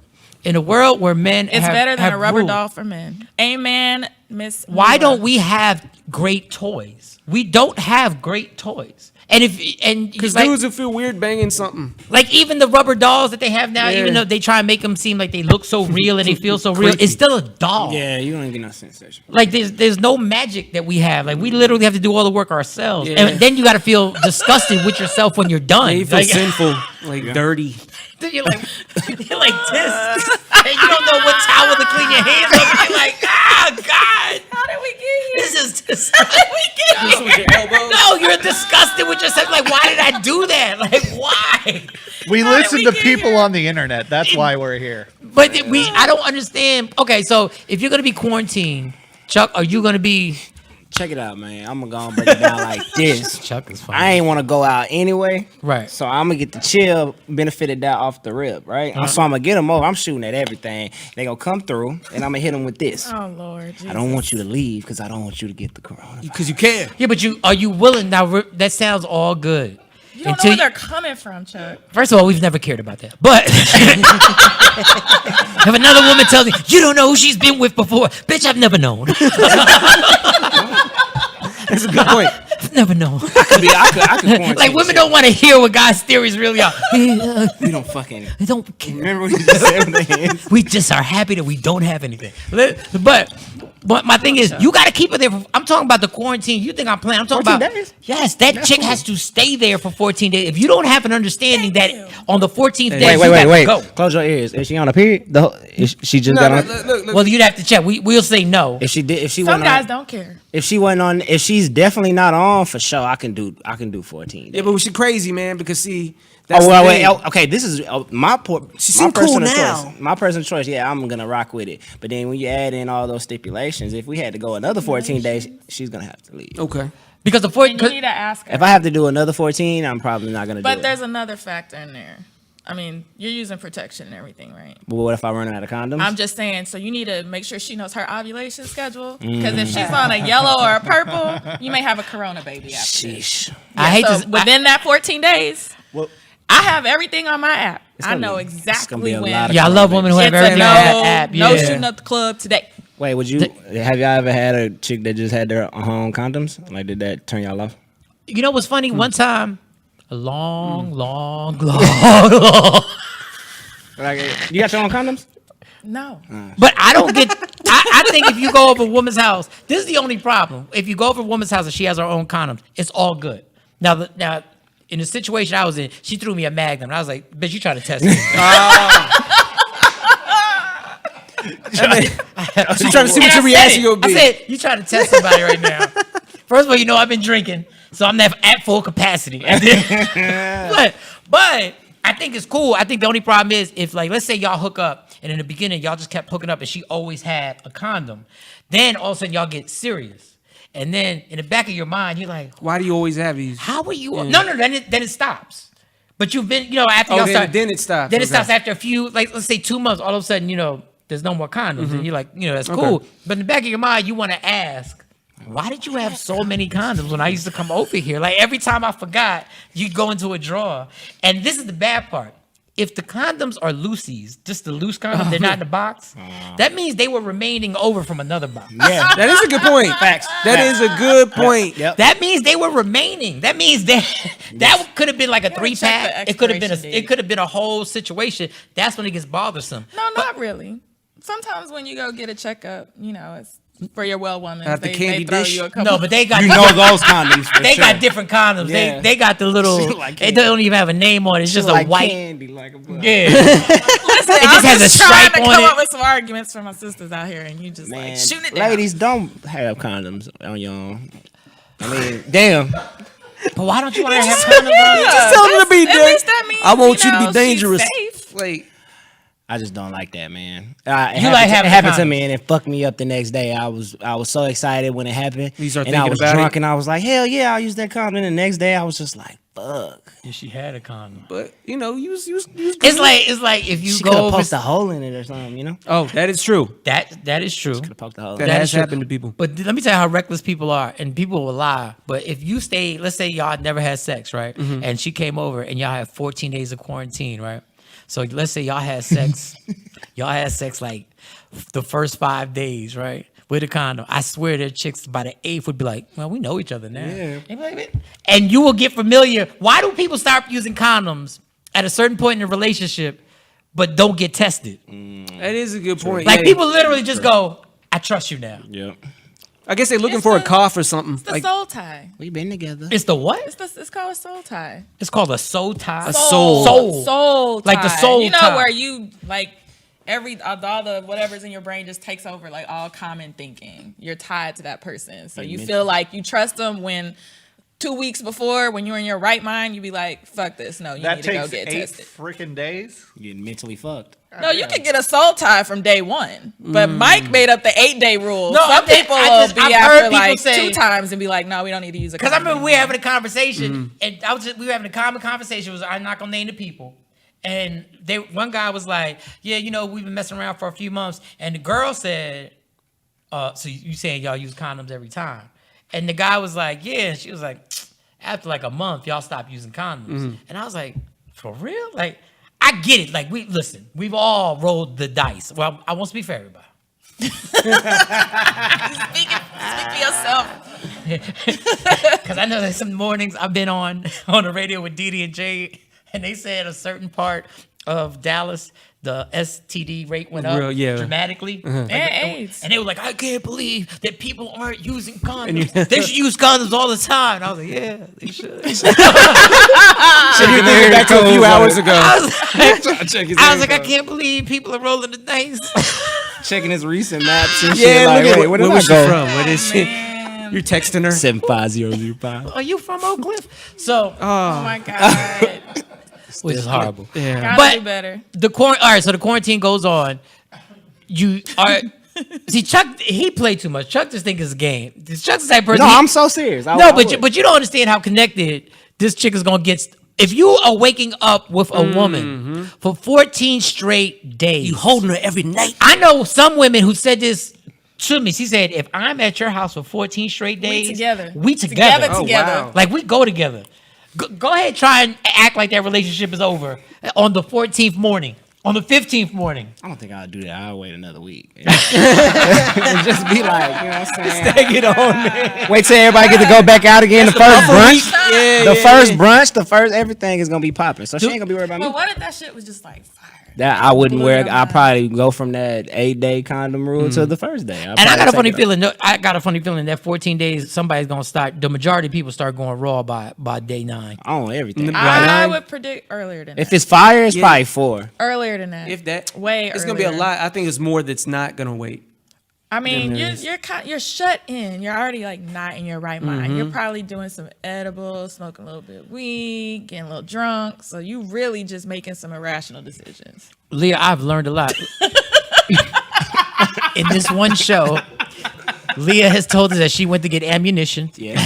in a world where men It's have, better than have a rubber rule, doll for men. Amen, Miss. Why Mila. don't we have great toys? We don't have great toys. And Because like, dudes will feel weird banging something. like even the rubber dolls that they have now, Yeah. even though they try and make them seem like they look so real and they feel so real, it's still a doll. Yeah, you don't get no sensation. Like there's no magic that we have. Like we literally have to do all the work ourselves. Yeah. And then you got to feel disgusted with yourself when you're done. You feel Like, sinful, like dirty. you're like this. You don't know what towel to clean your hands with. You're like, God. How did we get here? This is disgusting. No, you're disgusted with yourself. Like, why did I do that? Like, why? We listen we to get people here? on the internet. That's why we're here. But I don't understand. Okay, so if you're gonna be quarantined, Chuck, are you gonna be? Check it out, man. I'm gonna break it down like this. Chuck is funny. I ain't want to go out anyway, Right. So I'm gonna get the chill benefit of that off the rip, right? So I'm gonna get them over. I'm shooting at everything. They gonna come through, and I'm gonna hit them with this. Oh Lord, Jesus. I don't want you to leave because I don't want you to get the coronavirus. Because you care. Yeah, but are you willing now? That sounds all good. You don't know where they're coming from, Chuck. First of all, we've never cared about that. But if another woman tells me you don't know who she's been with before, bitch, I've never known. That's a good point. I've never known. I could quarantine Like women shit. don't want to hear what guys' theories really are. We don't fucking. They don't care. Remember what you just said with the hands? We just are happy that we don't have anything. But my thing is, you got to keep it there. I'm talking about the quarantine. You think I'm playing? I'm talking 14 about days? yes. That chick has to stay there for 14 days. If you don't have an understanding that on the 14th day, you Wait. gotta go. Close your ears. Is she on a period? She just got on. Look. Well, you'd have to check. We'll say no. If she did, if she Some went guys on, don't care. if she went on, if she's definitely not on for sure, I can do 14 days. Yeah, but she crazy, man, because see, that's Oh well, the wait. thing. Okay, this is my seem cool personal now. choice. My personal choice. Yeah, I'm gonna rock with it. But then when you add in all those stipulations, if we had to go another 14 days, she's gonna have to leave. Okay. Because the And you need to ask her. If I have to do another 14, I'm probably not gonna do But it. there's another factor in there. I mean, you're using protection and everything, right? But what if I run out of condoms? I'm just saying, so you need to make sure she knows her ovulation schedule. Because if she's on a yellow or a purple, you may have a corona baby after this. Sheesh. I hate So to. within that 14 days, Well, I have everything on my app. I gonna know be- it's gonna exactly be a when. lot of Yeah, I love women who have It's a everything on that app. no Yeah. shooting up the club today. Wait, have y'all ever had a chick that just had their own condoms? Like, did that turn y'all off? You know what's funny? One time, a long. Like, you got your own condoms? No. But I don't get. I think if you go over a woman's house, this is the only problem. If you go over a woman's house and she has her own condoms, it's all good. Now, in the situation I was in, she threw me a Magnum, and I was like, "Bitch, you trying to test me?" She's trying to see what your reaction will be. I said, "You trying to test somebody right now?" First of all, you know I've been drinking, so I'm at full capacity. but I think it's cool. I think the only problem is if, like, let's say y'all hook up, and in the beginning y'all just kept hooking up, and she always had a condom. Then all of a sudden y'all get serious, and then in the back of your mind you're like, Why do you always have these? "How are you?" No. Then it stops. But you've been, after y'all start. Then it stops. Then it Okay. stops after a few, like, let's say 2 months. All of a sudden, there's no more condoms, and you're like, that's cool. But in the back of your mind, you want to ask, why did you have so many condoms when I used to come over here? Like, every time I forgot, you'd go into a drawer. And this is the bad part. If the condoms are loosies, just the loose condoms, they're not in the box, that means they were remaining over from another box. Yeah. That is a good point. Facts. That is a good point. Yep. That means they were remaining. That means that could have been like a 3-pack. the It could have been expiration date. it could have been a whole situation. That's when it gets bothersome. No, not really. Sometimes when you go get a checkup, it's for your well woman. At the They candy throw dish? you a couple. No, but they got You know those condoms. For they sure. got different condoms. Yeah. They got the little. Like They candy. don't even have a name on it. It's just like a white. candy, like a bug. Yeah. Listen, It just has a trying stripe to on come it. up with some arguments for my sisters out here, and you just Man, like shooting it down. ladies, don't have condoms on your own. I mean, damn. But why don't you want to have condoms on? Just tell them to be At there. least that means I want you to be she's dangerous. safe. Like, I just don't like that, man. You like having it happened to condoms. me, and it fucked me up the next day. I was so excited when it happened, You start and I thinking was about drunk, it? and I was like, hell yeah, I'll use that condom. And the next day, I was just like, fuck. Yeah, she had a condom. but you was It's like if you She could go have over. poked a hole in it or something, Oh, that is true. That is true. Could have poked a hole. That in it. has is true. happened to people. But let me tell you how reckless people are, and people will lie. But if you stay, let's say y'all never had sex, right? And she came over, and y'all had 14 days of quarantine, right? So let's say y'all had sex, like the first 5 days, right? With a condom. I swear their chicks by the 8th would be like, well, we know each other now. Yeah. And you will get familiar. Why do people start using condoms at a certain point in a relationship, but don't get tested? That is a good point. Like Yeah. people literally just go, I trust you now. Yep. I guess they're looking It's for a the- cough or something. It's the Like soul tie. We been together. It's the what? It's called a soul tie. It's called a soul tie. A soul. Soul. Soul tie. Like the soul You know tie. where you like all the whatever's in your brain just takes over, like all common thinking. You're tied to that person, so you feel like you trust them when 2 weeks before, when you're in your right mind, you be like, fuck this. No, you need to go get tested. Freaking days. You're getting mentally fucked. No, you can get a soul tie from day one. But Mike made up the 8-day rule. No, Some people will be I've after heard people like say- 2 times and be like, no, we don't need to use a Because I condom remember we were anymore. having a conversation, and we were having a common conversation. I'm not gonna name the people, and one guy was like, "Yeah, we've been messing around for a few months," and the girl said, "So you saying y'all use condoms every time?" And the guy was like, "Yeah," and she was like, "After like a month, y'all stopped using condoms," and I was like, "For real?" Like, I get it. Like, we've all rolled the dice. Well, I won't speak for everybody. Speak for yourself. Because I know there's some mornings I've been on the radio with Dee and Jay, and they said a certain part of Dallas, the STD rate went up dramatically. And AIDS. And they were like, I can't believe that people aren't using condoms. They should use condoms all the time. And I was like, yeah, they should. Back to a few hours ago. I was like, I can't believe people are rolling the dice. Checking his recent maps and Yeah, shit. look Like, at wait, where did where I was she go? from? What is she? You're texting her. 75005. Are you from Oak Cliff? So, Oh my God. which is horrible. Yeah. Gotta But do better. all right, so the quarantine goes on. You are see Chuck. He played too much. Chuck just think it's a game. Chuck's the type of person. No, I'm so serious. I would. But you don't understand how connected this chick is gonna get. If you are waking up with a woman for 14 straight days, you holding her every night. I know some women who said this to me. She said, "If I'm at your house for 14 straight days, We together. Oh, wow. Like we go together." Go ahead, try and act like that relationship is over on the 14th morning, on the 15th morning. I don't think I'll do that. I'll wait another week. And just be like, you know what I'm saying? Take it on, man. Wait till everybody get to go back out again. The first brunch. Yeah, The first everything is gonna be popping. So she ain't gonna be worried about me. But what if that shit was just like fire? That I wouldn't Blew wear. your I'll mind. probably go from that 8-day condom rule to the first day. And I got a funny feeling. I got a funny feeling that 14 days, somebody's gonna start. The majority of people start going raw by day 9. On everything. I would predict earlier than that. If it's fire, it's probably 4. Earlier than that. If that, Way it's gonna be a earlier. lot. I think it's more that's not gonna wait. I mean, there you're shut in. You're already like not in your right mind. You're probably doing some edibles, smoking a little bit of weed, getting a little drunk. So you really just making some irrational decisions. Leah, I've learned a lot in this one show. Leah has told us that she went to get ammunition. Yeah. And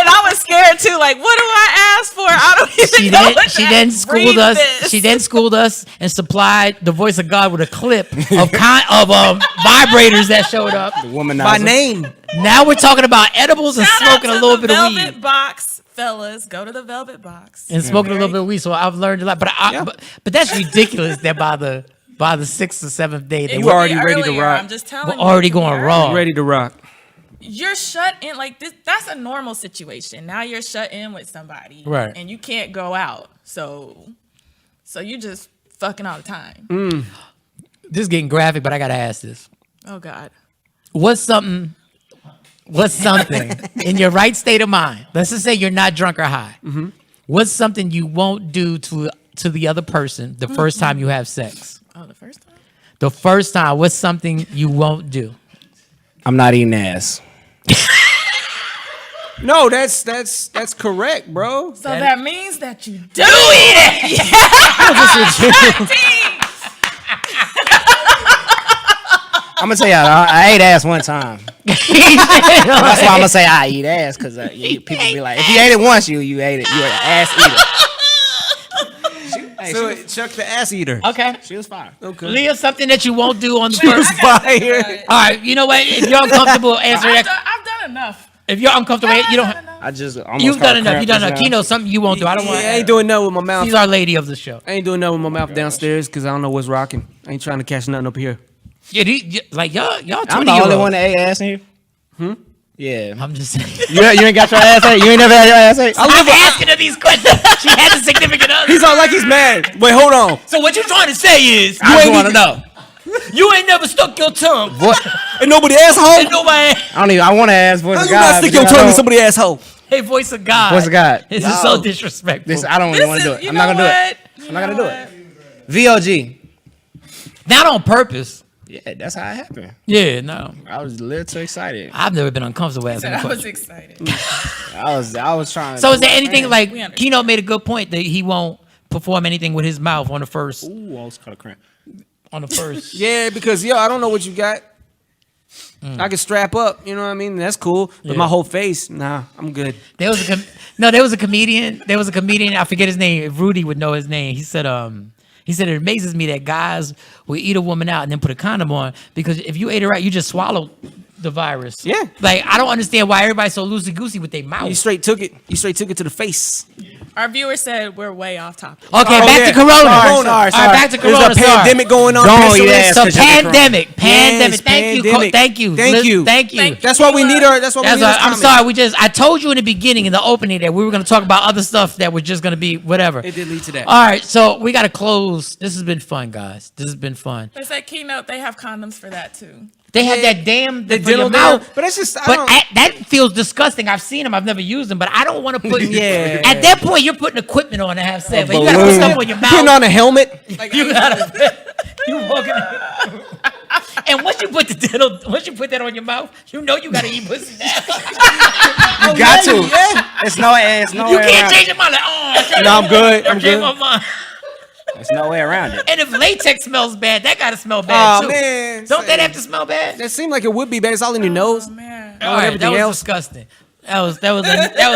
I was scared too. Like, what do I ask for? I don't even know. She then schooled us. She then schooled us and supplied the voice of God with a clip of vibrators that showed up. The Womanizer. By name. Now we're talking about edibles and smoking a little bit of Velvet weed. Box, fellas, go to the Velvet Box. And smoking a little bit of weed. So I've learned a lot. But but that's ridiculous that by the 6th or 7th day they You were already ready to rock. I'm just telling you. already going You're raw. Ready to rock. You're shut in like this. That's a normal situation. Now you're shut in with somebody, Right. And you can't go out. So you just fucking all the time. This is getting graphic, but I gotta ask this. Oh God. What's something in your right state of mind? Let's just say you're not drunk or high. What's something you won't do to the other person the first time you have sex? Oh, the first time. The first time, what's something you won't do? I'm not eating ass. No, that's correct, bro. So that means that you do eat it. I'm gonna tell y'all, I ate ass one time. That's why I'm gonna say I eat ass, because people be like, if you ate it once, you ate it. You're an ass eater. So Chuck the ass eater. Okay. She was fine. Okay. Leah, something that you won't do on the first. Fire. All right, you know what? If you're uncomfortable, answer that. I've done enough. If you're uncomfortable, you don't. I just almost You've done caught enough. crap You've done just enough. now. Keynote, something you won't do. I don't want. I ain't doing nothing with my mouth. She's our lady of the show. I ain't doing nothing with my mouth downstairs because I don't know what's rocking. I ain't trying to catch nothing up here. Yeah, like y'all I'm 20 the year only one olds. that ate ass in here. Yeah. I'm just saying. You ain't got your ass ate? You ain't never had your ass ate? I'm asking her these questions. She has a significant other. He's all like he's mad. Wait, hold on. So what you trying to say is I just want to know. you ain't never stuck your tongue. What? Ain't nobody asshole. And nobody. I want to ask voice How of you God. not stick but your then I tongue in don't- somebody's asshole? Hey, voice of God. Voice of God. This is so disrespectful. I don't really want to do it. I'm not gonna do it. I'm not gonna do it. VOG. Not on purpose. Yeah, that's how it happened. Yeah, no. I was a little too excited. I've never been uncomfortable asking a I was question. excited. I was trying. So is there anything like We understand. Keynote made a good point that he won't perform anything with his mouth on the first Ooh, I was kind of cramp. on the first. Yeah, because I don't know what you got. I can strap up, you know what I mean? That's cool. But Yeah. my whole face, nah, I'm good. There was a comedian. I forget his name. If Rudy would know his name. He said it amazes me that guys will eat a woman out and then put a condom on, because if you ate her out, you just swallowed the virus. Yeah. Like, I don't understand why everybody's so loosey goosey with their mouth. You straight took it to the face. Our viewer said we're way off topic. Okay, back to Corona. Sorry. All right, back to Corona. There's a pandemic going on. Don't eat pestilence. ass So 'cause you get pandemic. Yes, Thank you. pandemic. Thank you. Thank you. Thank you. That's why we need our. That's why we need. I'm sorry. I told you in the beginning, in the opening, that we were going to talk about other stuff that was just going to be whatever. It did lead to that. All right, so we got to close. This has been fun, guys. This has been fun. They said Keynote, they have condoms for that too. They had that damn the for your dildo mouth. down, but that's just. But that feels disgusting. I've seen them. I've never used them, but I don't want to put. Yeah. At that point, you're putting equipment on to have sex. Like, you gotta put stuff on your mouth. Putting on a helmet. You gotta. You walking. And once you put that on your mouth, you know you gotta eat pussy now. You got to. Yeah. It's no ass. No You way can't around. change your mind. Like, oh, No, I'm good. I I'm changed good. my mind. There's no way around it. And if latex smells bad, that gotta smell bad Oh too. man. Don't that have to smell bad? That seemed like it would be, but it's all in your nose. Oh man. All right, that everything was else. disgusting. That was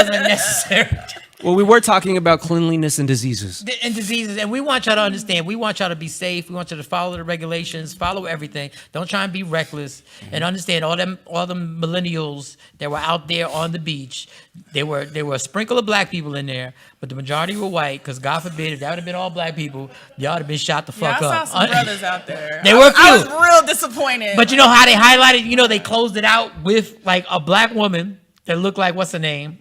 unnecessary. Well, we were talking about cleanliness and diseases. And diseases, and we want y'all to understand. We want y'all to be safe. We want you to follow the regulations, follow everything. Don't try and be reckless, and understand all them millennials that were out there on the beach. There were a sprinkle of black people in there, but the majority were white. Because God forbid, if that would have been all black people, y'all would have been shot the Yeah, fuck I up. saw some brothers out there. They were I was cute. real disappointed. But you know how they highlighted? You know, they closed it out with like a black woman that looked like, what's her name?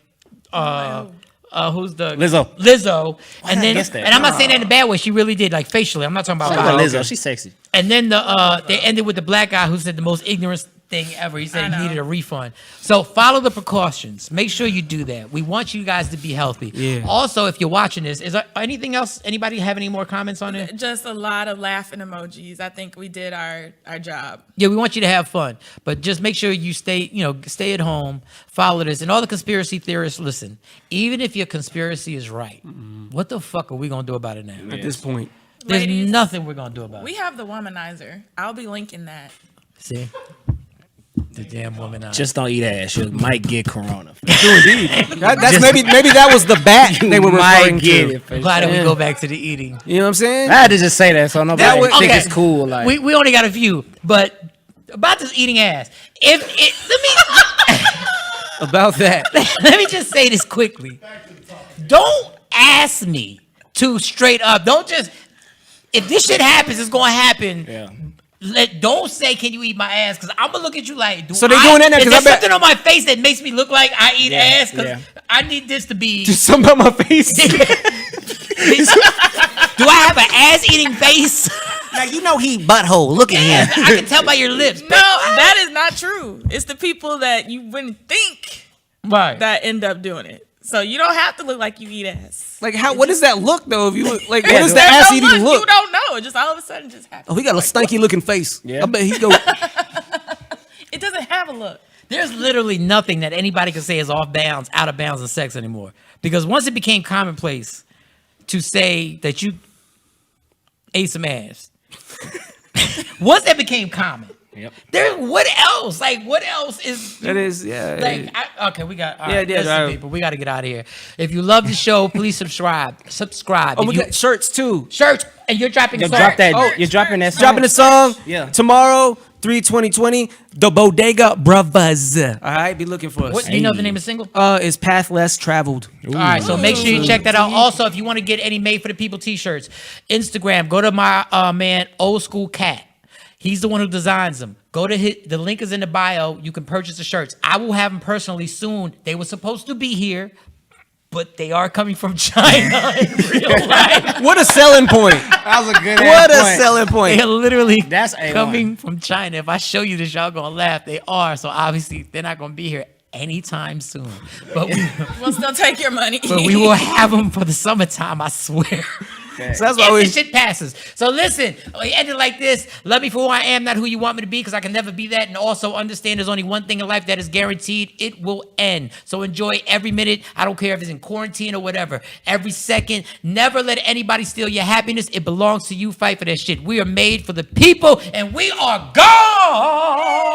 Who's the Lizzo. And then, guess that. and I'm not saying that in a bad way. She really did, like facially. I'm not talking about Oh, body. Lizzo, she's sexy. And then they ended with the black guy who said the most ignorant thing ever. He said he needed a refund. So follow the precautions. Make sure you do that. We want you guys to be healthy. Yeah. Also, if you're watching this, is there anything else? Anybody have any more comments on it? just a lot of laughing emojis. I think we did our job. Yeah, we want you to have fun, but just make sure you stay at home, follow this. And all the conspiracy theorists, listen, even if your conspiracy is right, what the fuck are we going to do about it now? At this point. There's Ladies, nothing we're going to do about We it. have the Womanizer. I'll be linking that. See? The damn woman. Just don't eat ass. You might get corona. That's maybe that was the bat they were referring to. I'm glad that we go back to the eating. You know what I'm saying? I had to just say that so nobody would- think okay. it's cool. Like We only got a few, but about this eating ass. About that. Let me just say this quickly. Don't ask me to straight up. Don't just. If this shit happens, it's gonna happen. yeah. Don't say, "Can you eat my ass?" Because I'm gonna look at you like. So they doing that now, Is 'cause there I bet- something on my face that makes me look like I eat Yeah, ass? Because yeah. I need this to be. Just something about my face. Do I have an ass-eating face? Now you know he butthole. Look at him. I can tell by your lips. No, that is not true. It's the people that you wouldn't think Right. that end up doing it. So you don't have to look like you eat ass. Like how? What does that look though? If you look like, what Yeah, does do the There's ass no eating look? You don't know. It just all of a sudden just happens. Oh, he got a stanky looking face. Yeah. I bet he go. It doesn't have a look. There's literally nothing that anybody can say is off bounds, out of bounds in sex anymore. Because once it became commonplace to say that you ate some ass, once that became common, Yep. what else? Like, what else is? That is, yeah. Like, okay, we got. All Yeah, right, yeah, listen, right. people, we got to get out of here. If you love the show, please subscribe. Oh, If we you, got shirts too. shirts, and you're dropping. Yo, songs. drop that. Oh, You're dropping that. Dropping the song. Yeah. Tomorrow, 3/20/20, the Bodega Brothers. All right, be looking for us. What, do you know the name of the single? Is Path Less Traveled. All right, so make sure you check that out. Also, if you want to get any Made for the People t-shirts, Instagram, go to my man, Old School Cat. He's the one who designs them. Go to the link is in the bio. You can purchase the shirts. I will have them personally soon. They were supposed to be here, but they are coming from China in real life. What a selling point. That was a good. What a point. selling They point. are literally That's A1. coming from China. If I show you this, y'all gonna laugh. They are. So obviously, they're not gonna be here anytime soon. But We'll still take your money. we will have them for the summertime, I swear. So that's why if we this shit passes. So listen, we end it like this. Love me for who I am, not who you want me to be, because I can never be that. And also understand there's only one thing in life that is guaranteed. It will end. So enjoy every minute. I don't care if it's in quarantine or whatever. Every second. Never let anybody steal your happiness. It belongs to you. Fight for that shit. We are made for the people, and we are gone.